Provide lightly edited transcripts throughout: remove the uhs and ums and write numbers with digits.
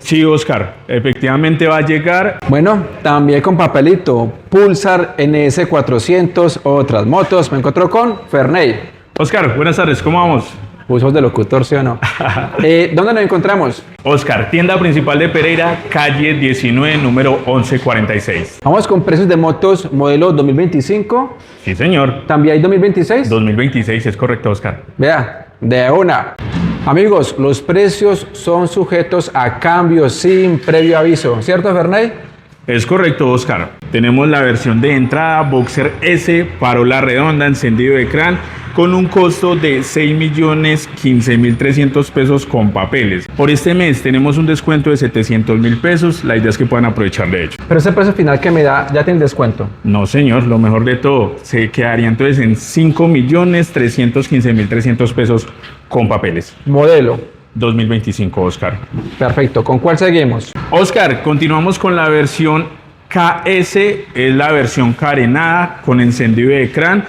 Sí, Oscar, efectivamente va a llegar. Bueno, también con papelito, Pulsar NS400, otras motos. Me encuentro con Ferney. Oscar, buenas tardes, ¿cómo vamos? Usos de locutor, ¿sí o no? ¿Dónde nos encontramos? Oscar, tienda principal de Pereira, calle 19, número 1146. Vamos con precios de motos modelo 2025. Sí, señor. ¿También hay 2026? 2026, es correcto, Oscar. Vea, de una. Amigos, los precios son sujetos a cambios sin previo aviso, ¿cierto, Ferney? Es correcto, Oscar. Tenemos la versión de entrada Boxer S, farola redonda, encendido de crán, con un costo de 6.015.300 pesos con papeles. Por este mes tenemos un descuento de 700.000 pesos. La idea es que puedan aprovechar de hecho. Pero ese precio final que me da, ¿ya tiene descuento? No, señor, lo mejor de todo, se quedaría entonces en 5.315.300 pesos con papeles. Modelo. 2025, Oscar. Perfecto. ¿Con cuál seguimos? Oscar, continuamos con la versión KS, es la versión carenada con encendido de crán.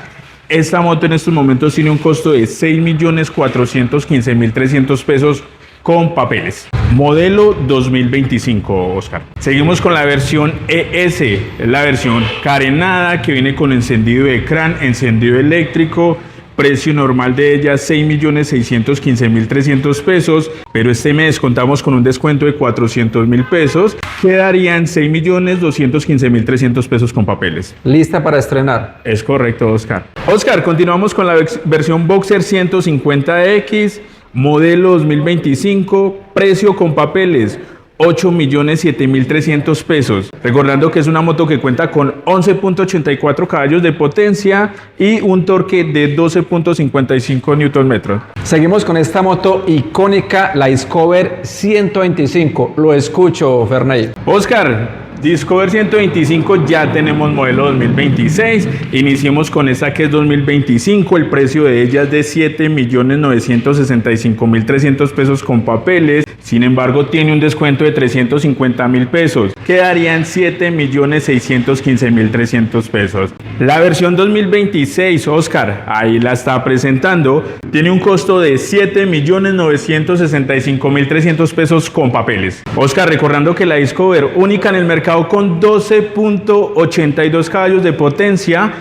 Esta moto en estos momentos tiene un costo de 6.415.300 pesos con papeles. Modelo 2025, Oscar. Seguimos con la versión ES, es la versión carenada que viene con encendido de crán, encendido eléctrico. Precio normal de ella 6.615.300 pesos, pero este mes contamos con un descuento de 400.000 pesos, quedarían 6.215.300 pesos con papeles. Lista para estrenar. Es correcto, Oscar. Oscar, continuamos con la versión Boxer 150X, modelo 2025, precio con papeles 8.007.300 pesos. Recordando que es una moto que cuenta con 11.84 caballos de potencia y un torque de 12.55 Nm. Seguimos con esta moto icónica, la Discover 125. Lo escucho, Ferney. Oscar, Discover 125 ya tenemos modelo 2026. Iniciemos con esta que es 2025. El precio de ella es de 7.965.300 pesos con papeles. Sin embargo, tiene un descuento de 350.000 pesos. Quedarían 7.615.300 pesos. La versión 2026, Oscar, ahí la está presentando. Tiene un costo de 7.965.300 pesos con papeles. Oscar, recordando que la Discover, única en el mercado con 12.82 caballos de potencia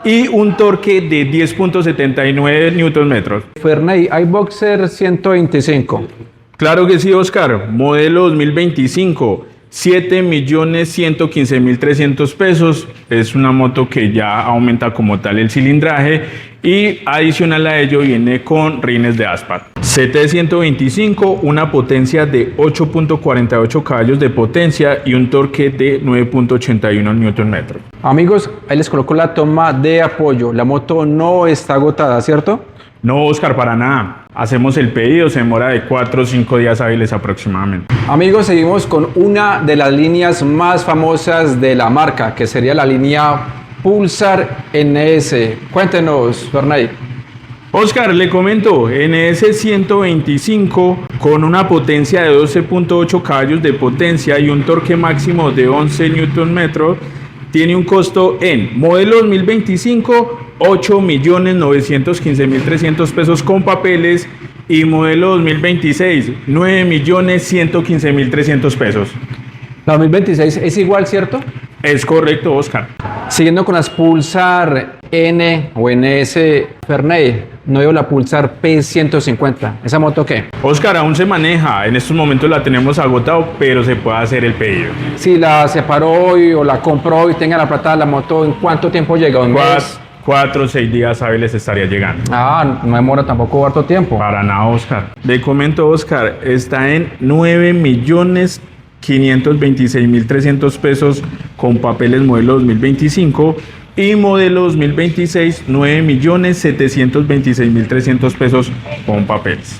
y un torque de 10.79 Nm. Ferney, hay Boxer 125. Claro que sí, Oscar. Modelo 2025, 7.115.300 pesos. Es una moto que ya aumenta como tal el cilindraje y adicional a ello viene con rines de Aspar. CT125, una potencia de 8.48 caballos de potencia y un torque de 9.81 Nm. Amigos, ahí les coloco la toma de apoyo. La moto no está agotada, ¿cierto? No, Oscar, para nada. Hacemos el pedido, se demora de 4 o 5 días hábiles aproximadamente. Amigos, seguimos con una de las líneas más famosas de la marca, que sería la línea Pulsar NS. Cuéntenos, Ferney. Oscar, le comento, NS 125 con una potencia de 12.8 caballos de potencia y un torque máximo de 11 Nm, tiene un costo en modelo 2025, 8.915.300 pesos con papeles y modelo 2026, 9.115.300 pesos. La 2026 es igual, ¿cierto? Es correcto, Oscar. Siguiendo con las Pulsar N o NS, Ferney, no veo la Pulsar P150. ¿Esa moto qué? Oscar, aún se maneja. En estos momentos la tenemos agotado, pero se puede hacer el pedido. Si la separó hoy o la compró hoy, tenga la plata de la moto, ¿en cuánto tiempo llega? ¿Un mes? 4 o 6 días hábiles estaría llegando. Ah, no demora tampoco harto tiempo. Para nada, Oscar. Le comento, Oscar, está en 9.526.300 pesos con papeles modelo 2025 y modelo 2026, 9.726.300 pesos con papeles.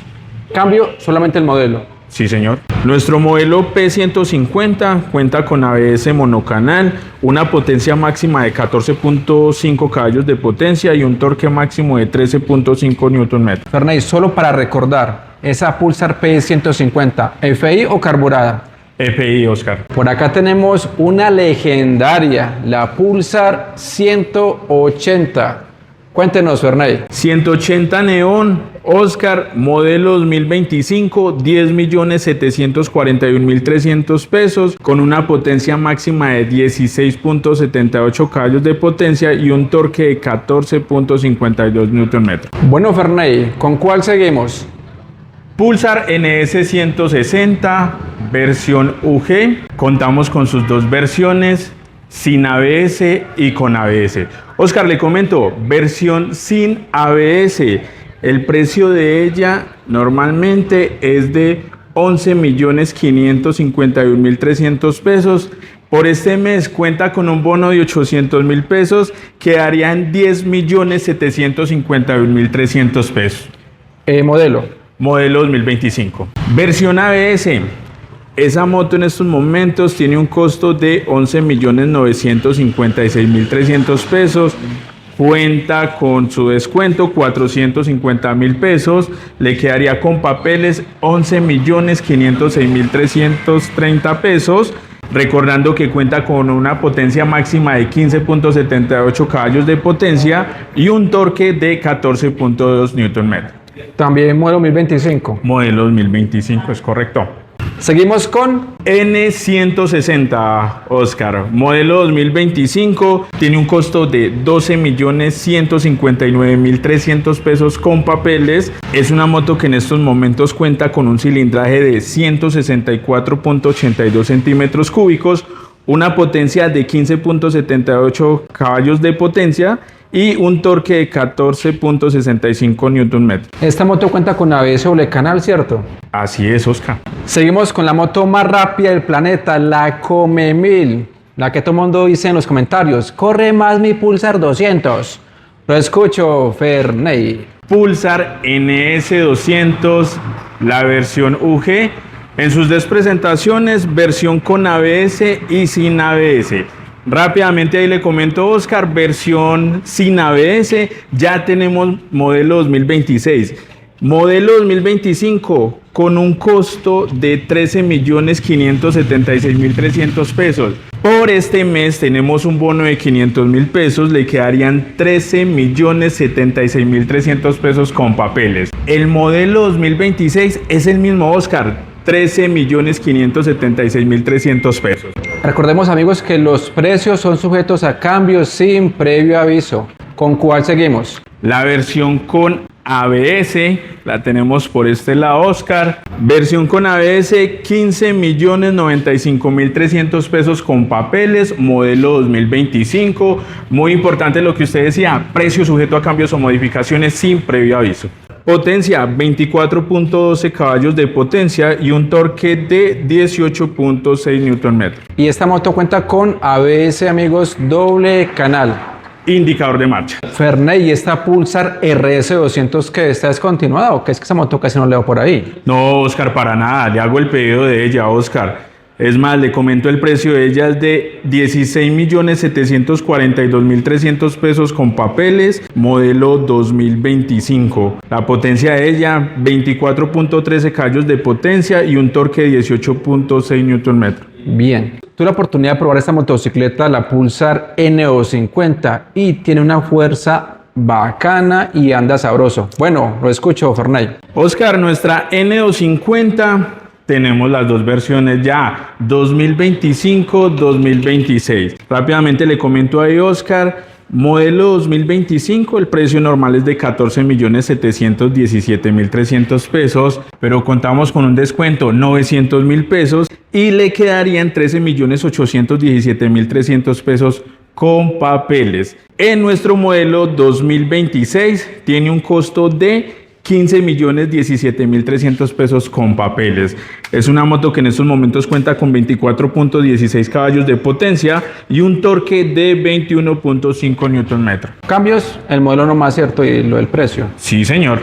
Cambio solamente el modelo. Sí, señor. Nuestro modelo P150 cuenta con ABS monocanal, una potencia máxima de 14.5 caballos de potencia y un torque máximo de 13.5 Nm. Ferney, solo para recordar, esa Pulsar P150, ¿FI o carburada? FI, Oscar. Por acá tenemos una legendaria, la Pulsar 180. Cuéntenos, Ferney. 180 neón, Oscar, modelo 2025, 10.741.300 pesos, con una potencia máxima de 16.78 caballos de potencia y un torque de 14.52 Nm. Bueno, Ferney, ¿con cuál seguimos? Pulsar NS 160, versión UG. Contamos con sus dos versiones, sin ABS y con ABS. Oscar, le comento, versión sin ABS. El precio de ella normalmente es de 11.551.300 pesos. Por este mes cuenta con un bono de 800.000 pesos, quedaría en 10.751.300 pesos. Modelo 2025. Versión ABS. Esa moto en estos momentos tiene un costo de 11.956.300 pesos. Cuenta con su descuento 450.000 pesos. Le quedaría con papeles 11.506.330 pesos. Recordando que cuenta con una potencia máxima de 15.78 caballos de potencia y un torque de 14.2 Nm. También modelo 2025. Modelo 2025, es correcto. Seguimos con N160, Oscar, modelo 2025, tiene un costo de 12.159.300 pesos con papeles. Es una moto que en estos momentos cuenta con un cilindraje de 164.82 centímetros cúbicos, una potencia de 15.78 caballos de potencia y un torque de 14.65 Nm. Esta moto cuenta con ABS doble canal, ¿cierto? Así es, Oscar. Seguimos con la moto más rápida del planeta, la Come 1000. La que todo el mundo dice en los comentarios, corre más mi Pulsar 200. Lo escucho, Ferney. Pulsar NS200, la versión UG. En sus dos presentaciones, versión con ABS y sin ABS. Rápidamente ahí le comento, Oscar, versión sin ABS, ya tenemos modelo 2026. Modelo 2025 con un costo de 13.576.300 pesos. Por este mes tenemos un bono de 500.000 pesos, le quedarían 13.076.300 pesos con papeles. El modelo 2026 es el mismo, Oscar. 13.576.300 pesos. Recordemos, amigos, que los precios son sujetos a cambios sin previo aviso. ¿Con cuál seguimos? La versión con ABS la tenemos por este lado, Oscar. Versión con ABS, 15.095.300 pesos con papeles, modelo 2025. Muy importante lo que usted decía, precio sujeto a cambios o modificaciones sin previo aviso. Potencia, 24.12 caballos de potencia y un torque de 18.6 Nm. Y esta moto cuenta con ABS, amigos, doble canal. Indicador de marcha. Ferney, ¿y esta Pulsar RS200 que está descontinuada o qué es que esa moto casi no leo por ahí? No, Oscar, para nada. Le hago el pedido de ella, Oscar. Es más, le comento el precio de ella es de 16.742.300 pesos con papeles, modelo 2025. La potencia de ella, 24.13 caballos de potencia y un torque de 18.6 Nm. Bien, tuve la oportunidad de probar esta motocicleta, la Pulsar N250, y tiene una fuerza bacana y anda sabroso. Bueno, lo escucho, Ferney. Oscar, nuestra N250... tenemos las dos versiones ya, 2025-2026. Rápidamente le comento ahí, Oscar, modelo 2025, el precio normal es de 14.717.300 pesos, pero contamos con un descuento 900.000 pesos y le quedarían 13.817.300 pesos con papeles. En nuestro modelo 2026 tiene un costo de 15.017.300 pesos con papeles. Es una moto que en estos momentos cuenta con 24.16 caballos de potencia y un torque de 21.5 Nm. Cambios, el modelo nomás, ¿cierto? Y lo del precio. Sí, señor.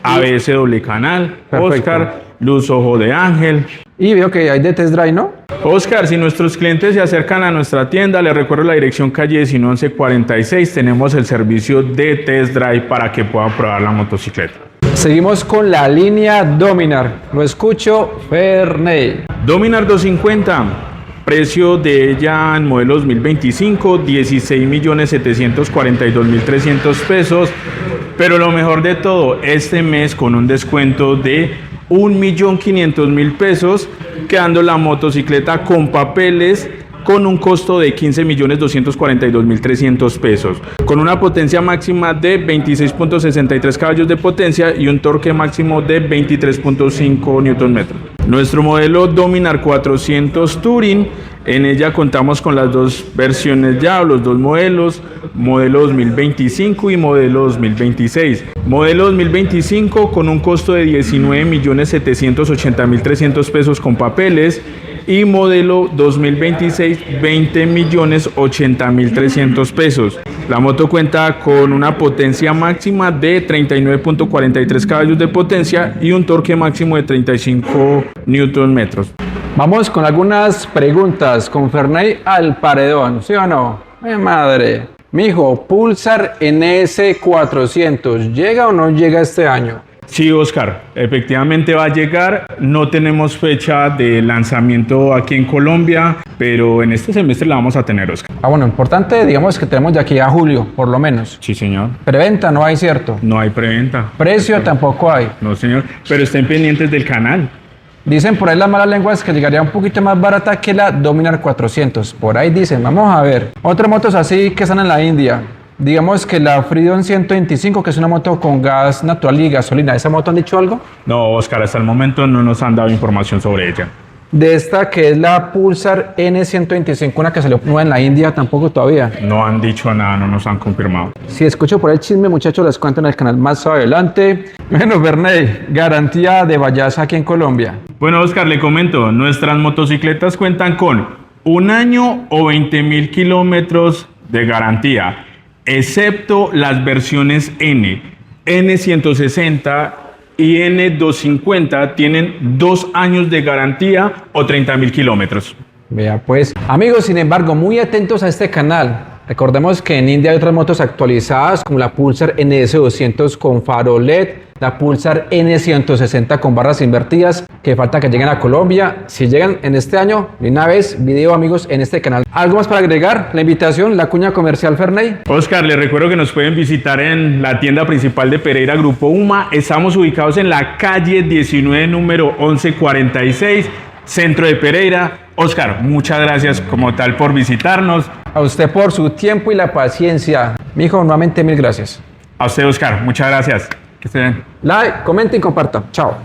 ABS doble canal, Perfecto. Oscar, luz ojo de ángel. Y veo que hay de test drive, ¿no? Oscar, si nuestros clientes se acercan a nuestra tienda, les recuerdo la dirección calle 1146, tenemos el servicio de test drive para que puedan probar la motocicleta. Seguimos con la línea Dominar. Lo escucho, Ferney. Dominar 250, Precio de ella en modelo 2025, 16.742.300 pesos. Pero lo mejor de todo, este mes con un descuento de 1.500.000 pesos, quedando la motocicleta con papeles con un costo de 15.242.300 pesos, con una potencia máxima de 26.63 caballos de potencia y un torque máximo de 23.5 Nm. Nuestro modelo Dominar 400 Touring, en ella contamos con las dos versiones ya, los dos modelos, modelo 2025 y modelo 2026. Modelo 2025 con un costo de 19.780.300 pesos con papeles, y modelo 2026 20.080.300 pesos. La moto cuenta con una potencia máxima de 39.43 caballos de potencia y un torque máximo de 35 Nm. Vamos con algunas preguntas con Ferney al paredón, ¿sí o no? ¡Mi madre! Mijo, Pulsar NS 400, ¿llega o no llega este año? Sí, Oscar, efectivamente va a llegar. No tenemos fecha de lanzamiento aquí en Colombia, pero en este semestre la vamos a tener, Oscar. Bueno, importante, digamos que tenemos de aquí a julio, por lo menos. Sí, señor. Preventa no hay, ¿cierto? No hay preventa. Precio tampoco hay. No, señor, pero estén pendientes del canal. Dicen por ahí las malas lenguas que llegaría un poquito más barata que la Dominar 400. Por ahí dicen, vamos a ver. Otras motos así que están en la India. Digamos que la Freedom 125, que es una moto con gas natural y gasolina. ¿Esa moto han dicho algo? No, Oscar, hasta el momento no nos han dado información sobre ella. De esta que es la Pulsar N125, una que salió nueva en la India, tampoco todavía. No han dicho nada, no nos han confirmado. Si escucho por el chisme, muchachos, les cuento en el canal más adelante. Bueno, Berney, garantía de Bajaj aquí en Colombia. Bueno, Oscar, le comento, nuestras motocicletas cuentan con 1 año o 20.000 kilómetros de garantía, excepto las versiones N160 y N250 tienen 2 años de garantía o 30.000 kilómetros. Vea pues, amigos, sin embargo, muy atentos a este canal. Recordemos que en India hay otras motos actualizadas como la Pulsar NS200 con faro LED, la Pulsar N160 con barras invertidas que falta que lleguen a Colombia. Si llegan en este año, de una vez, video, amigos, en este canal. ¿Algo más para agregar? La invitación, la cuña comercial, Ferney. Oscar, les recuerdo que nos pueden visitar en la tienda principal de Pereira Grupo UMA. Estamos ubicados en la calle 19, número 1146, centro de Pereira. Oscar, muchas gracias como tal por visitarnos. A usted por su tiempo y la paciencia. Mijo, nuevamente mil gracias. A usted, Oscar, muchas gracias. Que estén bien. Like, comente y comparta. Chao.